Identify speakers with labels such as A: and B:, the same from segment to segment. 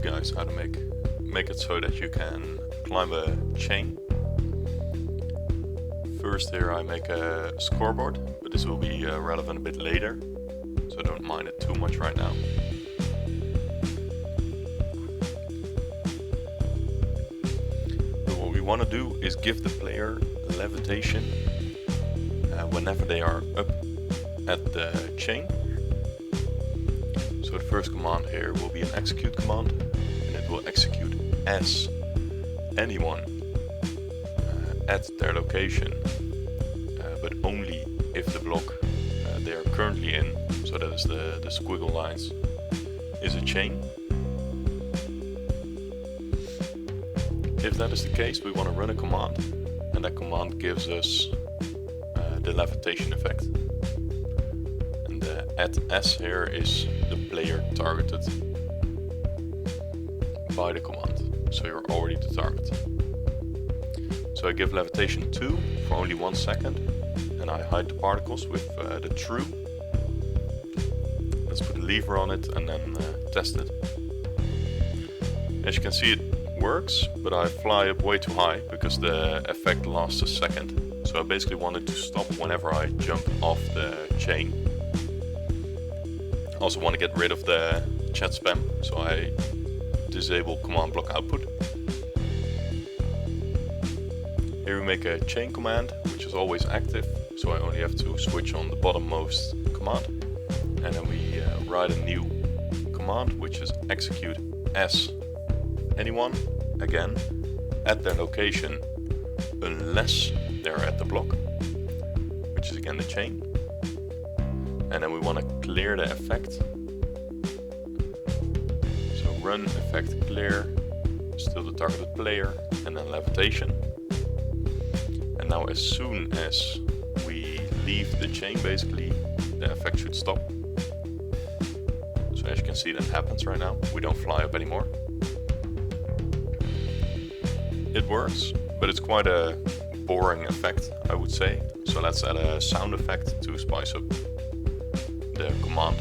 A: guys how to make it so that you can climb a chain. First here I make a scoreboard, but this will be relevant a bit later, so don't mind it too much right now. But what we want to do is give the player levitation whenever they are up at the chain. So the first command here will be an execute command, and it will execute as anyone at their location, but only if the block they are currently in, so that is the squiggle lines, is a chain. If that is the case, we want to run a command, and that command gives us the levitation effect. And the @s here is the player targeted by the command, so you're already the target. So I give levitation 2 for only 1 second, and I hide the particles with the true. Let's put a lever on it and then test it. As you can see, it works, but I fly up way too high because the effect lasts a second. So I basically wanted to stop whenever I jump off the chain. I also want to get rid of the chat spam, so I disable command block output. Here we make a chain command, which is always active, so I only have to switch on the bottommost command. And then we write a new command, which is execute as anyone, again, at their location, unless they're at the block, which is again the chain. And then we want to clear the effect. So run effect clear, still the targeted player, and then levitation. And now as soon as we leave the chain, basically, the effect should stop. So as you can see, that happens right now. We don't fly up anymore. It works, but it's quite a boring effect, I would say. So let's add a sound effect to spice up the command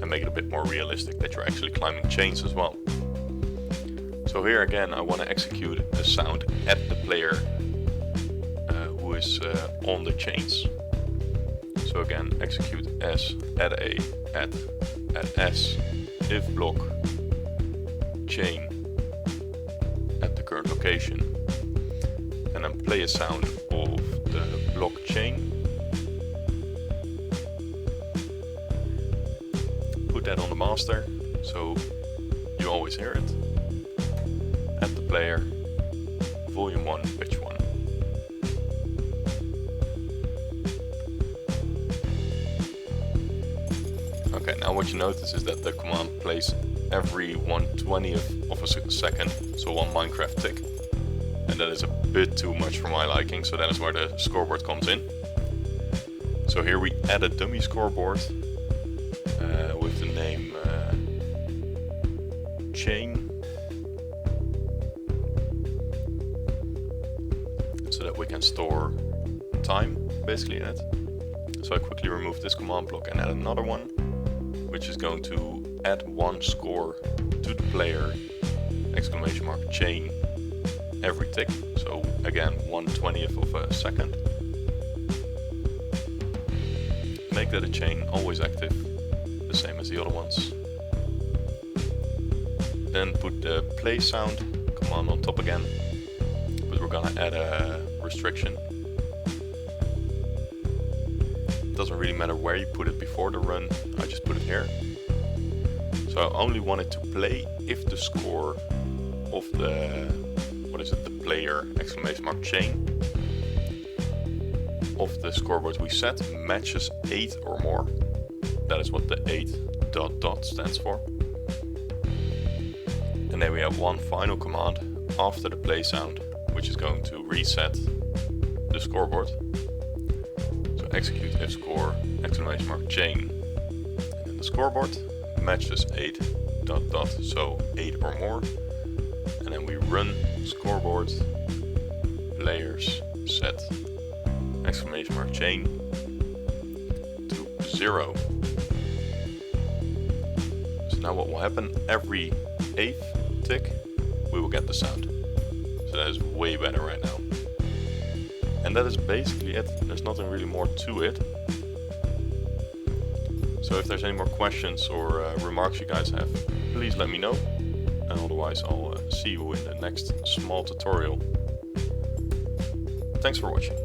A: and make it a bit more realistic that you're actually climbing chains as well. So here again, I want to execute a sound at the player who is on the chains. So again, execute as at s if block chain at the current location, and then play a sound of the block chain. Put that on the master, so you always hear it. At the player, volume 1, pitch 1. Okay, now what you notice is that the command plays every 1/20th of a second, so 1 Minecraft tick. And that is a bit too much for my liking, so that is where the scoreboard comes in. So here we add a dummy scoreboard with the name chain, so that we can store time basically in it. So I quickly remove this command block and add another one, which is going to add 1 score to the player, exclamation mark chain, every tick. So again, 1/20th of a second. Make that a chain, always active, the same as the other ones. Then put the play sound command on top again, but we're gonna add a restriction. Doesn't really matter where you put it before the run, I just put it here. So I only want it to play if the score of the, the player, exclamation mark chain, of the scoreboard we set matches 8 or more. That is what the 8 ... stands for. And then we have one final command after the play sound, which is going to reset the scoreboard. So execute if score, exclamation mark chain, and then the scoreboard matches 8 ... so 8 or more. And then we run scoreboard, players set, exclamation mark chain to 0. So now what will happen, every 8th tick we will get the sound. So that is way better right now. And that is basically it. There's nothing really more to it. So if there's any more questions or remarks you guys have, please let me know. And otherwise I'll see you in the next small tutorial. Thanks for watching.